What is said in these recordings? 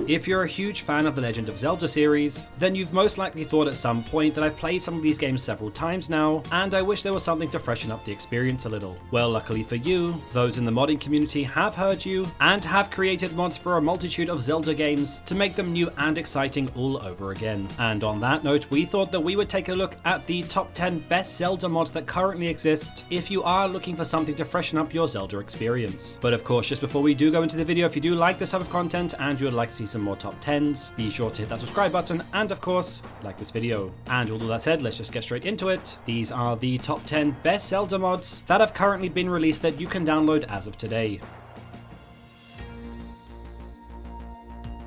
If you're a huge fan of the Legend of Zelda series, then you've most likely thought at some point that I've played some of these games several times now, and I wish there was something to freshen up the experience a little. Well, luckily for you, those in the modding community have heard you, and have created mods for a multitude of Zelda games to make them new and exciting all over again. And on that note, we thought that we would take a look at the top 10 best Zelda mods that currently exist if you are looking for something to freshen up your Zelda experience. But of course, just before we do go into the video, if you do like this type of content and you would like to see some more top 10s, be sure to hit that subscribe button and of course, like this video. And with all that said, let's just get straight into it. These are the top 10 best Zelda mods that have currently been released that you can download as of today.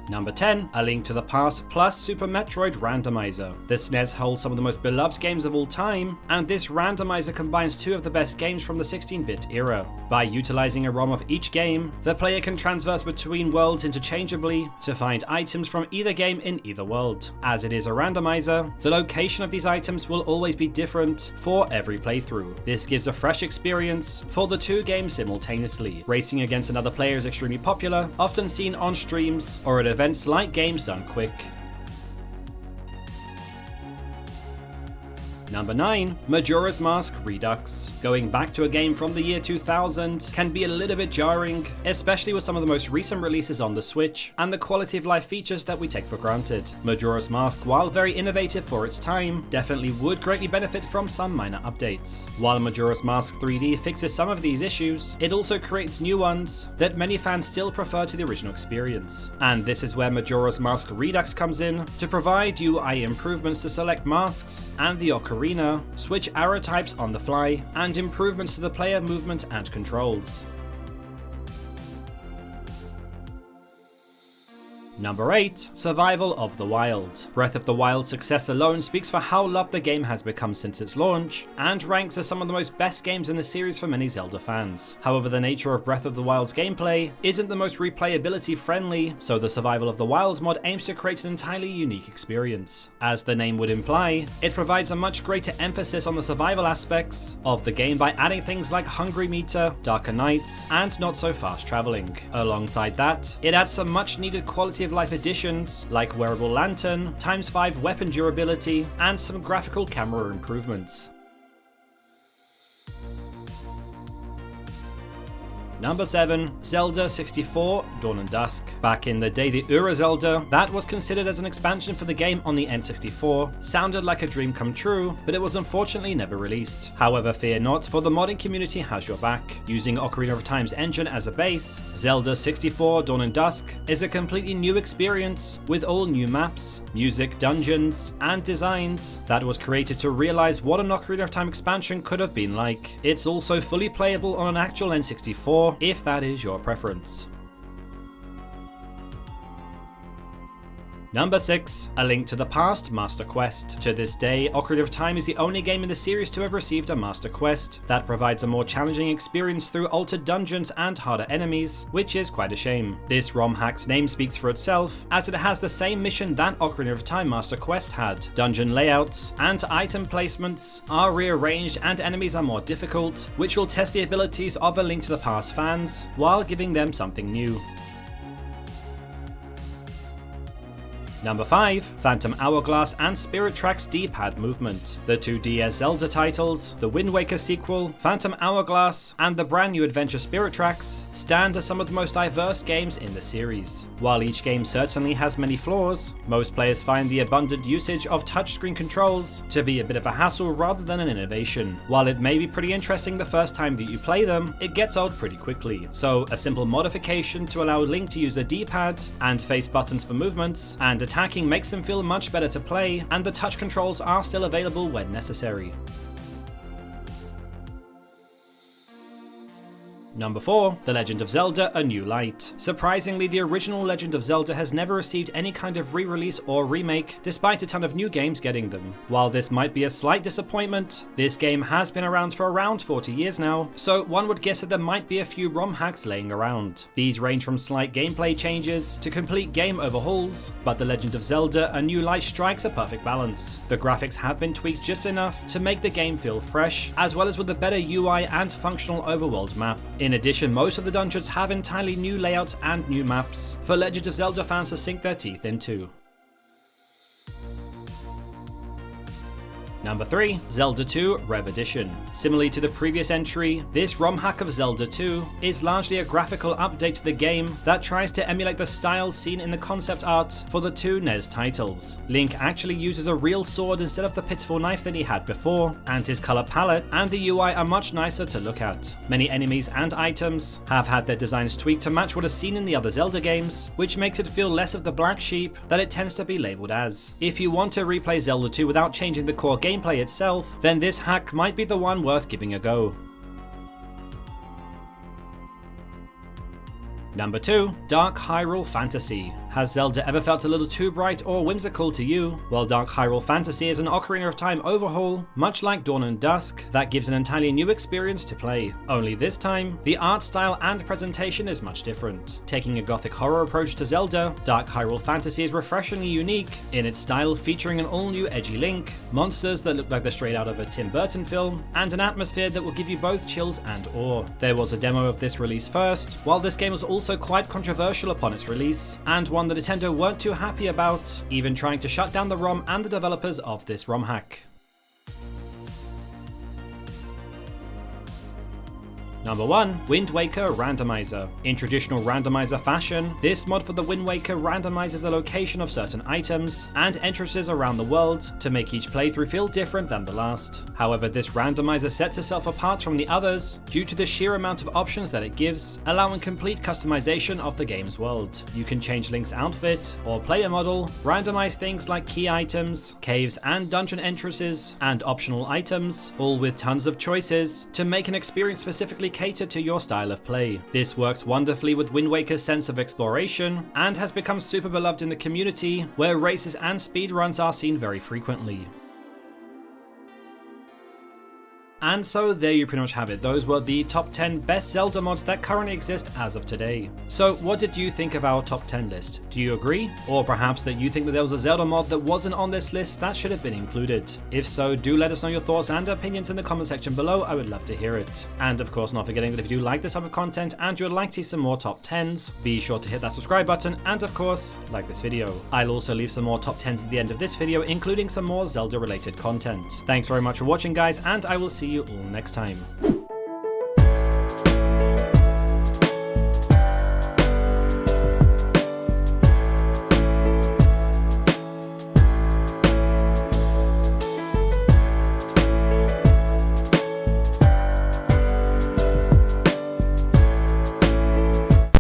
Number 10, A Link to the Past plus Super Metroid Randomizer. The SNES holds some of the most beloved games of all time, and this randomizer combines two of the best games from the 16-bit era. By utilizing a ROM of each game, the player can transverse between worlds interchangeably to find items from either game in either world. As it is a randomizer, the location of these items will always be different for every playthrough. This gives a fresh experience for the two games simultaneously. Racing against another player is extremely popular, often seen on streams or at events like Games Done Quick. Number 9, Majora's Mask Redux. Going back to a game from the year 2000 can be a little bit jarring, especially with some of the most recent releases on the Switch and the quality of life features that we take for granted. Majora's Mask, while very innovative for its time, definitely would greatly benefit from some minor updates. While Majora's Mask 3D fixes some of these issues, it also creates new ones that many fans still prefer to the original experience. And this is where Majora's Mask Redux comes in to provide UI improvements to select masks and the ocarina, switch arrow types on the fly, and improvements to the player movement and controls. Number 8, Survival of the Wild. Breath of the Wild's success alone speaks for how loved the game has become since its launch, and ranks as some of the most best games in the series for many Zelda fans. However, the nature of Breath of the Wild's gameplay isn't the most replayability friendly, so the Survival of the Wild mod aims to create an entirely unique experience. As the name would imply, it provides a much greater emphasis on the survival aspects of the game by adding things like Hungry Meter, Darker Nights, and not so fast traveling. Alongside that, it adds some much needed quality of life additions like wearable lantern, ×5 weapon durability, and some graphical camera improvements. Number 7, Zelda 64 Dawn and Dusk. Back in the day, the Ura Zelda, that was considered as an expansion for the game on the N64, sounded like a dream come true, but it was unfortunately never released. However, fear not, for the modding community has your back. Using Ocarina of Time's engine as a base, Zelda 64 Dawn and Dusk is a completely new experience with all new maps, music, dungeons, and designs that was created to realize what an Ocarina of Time expansion could have been like. It's also fully playable on an actual N64, if that is your preference. Number 6, A Link to the Past Master Quest. To this day, Ocarina of Time is the only game in the series to have received a Master Quest that provides a more challenging experience through altered dungeons and harder enemies, which is quite a shame. This ROM hack's name speaks for itself, as it has the same mission that Ocarina of Time Master Quest had. Dungeon layouts and item placements are rearranged and enemies are more difficult, which will test the abilities of A Link to the Past fans while giving them something new. Number 5, Phantom Hourglass and Spirit Tracks D-pad movement. The two DS Zelda titles, the Wind Waker sequel, Phantom Hourglass, and the brand new adventure Spirit Tracks stand as some of the most diverse games in the series. While each game certainly has many flaws, most players find the abundant usage of touchscreen controls to be a bit of a hassle rather than an innovation. While it may be pretty interesting the first time that you play them, it gets old pretty quickly. So a simple modification to allow Link to use a D-pad and face buttons for movements and attacking makes them feel much better to play, and the touch controls are still available when necessary. Number 4, The Legend of Zelda: A New Light. Surprisingly, the original Legend of Zelda has never received any kind of re-release or remake, despite a ton of new games getting them. While this might be a slight disappointment, this game has been around for around 40 years now, so one would guess that there might be a few ROM hacks laying around. These range from slight gameplay changes to complete game overhauls, but The Legend of Zelda: A New Light strikes a perfect balance. The graphics have been tweaked just enough to make the game feel fresh, as well as with a better UI and functional overworld map. In In addition, most of the dungeons have entirely new layouts and new maps for Legend of Zelda fans to sink their teeth into. Number 3. Zelda 2 Rev Edition. Similarly to the previous entry, this ROM hack of Zelda 2 is largely a graphical update to the game that tries to emulate the style seen in the concept art for the two NES titles. Link actually uses a real sword instead of the pitiful knife that he had before, and his color palette and the UI are much nicer to look at. Many enemies and items have had their designs tweaked to match what is seen in the other Zelda games, which makes it feel less of the black sheep that it tends to be labeled as. If you want to replay Zelda 2 without changing the core gameplay itself, then this hack might be the one worth giving a go. Number 2. Dark Hyrule Fantasy. Has Zelda ever felt a little too bright or whimsical to you? Well, Dark Hyrule Fantasy is an Ocarina of Time overhaul, much like Dawn and Dusk, that gives an entirely new experience to play. Only this time, the art style and presentation is much different. Taking a gothic horror approach to Zelda, Dark Hyrule Fantasy is refreshingly unique in its style, featuring an all-new edgy Link, monsters that look like they're straight out of a Tim Burton film, and an atmosphere that will give you both chills and awe. There was a demo of this release first, while this game was also quite controversial upon its release, and one that Nintendo weren't too happy about, even trying to shut down the ROM and the developers of this ROM hack. Number 1. Wind Waker Randomizer. In traditional randomizer fashion, this mod for the Wind Waker randomizes the location of certain items and entrances around the world to make each playthrough feel different than the last. However, this randomizer sets itself apart from the others due to the sheer amount of options that it gives, allowing complete customization of the game's world. You can change Link's outfit or player model, randomize things like key items, caves and dungeon entrances, and optional items, all with tons of choices to make an experience specifically catered to your style of play. This works wonderfully with Wind Waker's sense of exploration and has become super beloved in the community, where races and speedruns are seen very frequently. And so there you pretty much have it. Those were the top 10 best Zelda mods that currently exist as of today. So what did you think of our top 10 list? Do you agree? Or perhaps that you think that there was a Zelda mod that wasn't on this list that should have been included? If so, do let us know your thoughts and opinions in the comment section below. I would love to hear it. And of course, not forgetting that if you do like this type of content and you would like to see some more top 10s, be sure to hit that subscribe button and of course, like this video. I'll also leave some more top 10s at the end of this video, including some more Zelda related content. Thanks very much for watching guys, and I will see you all next time.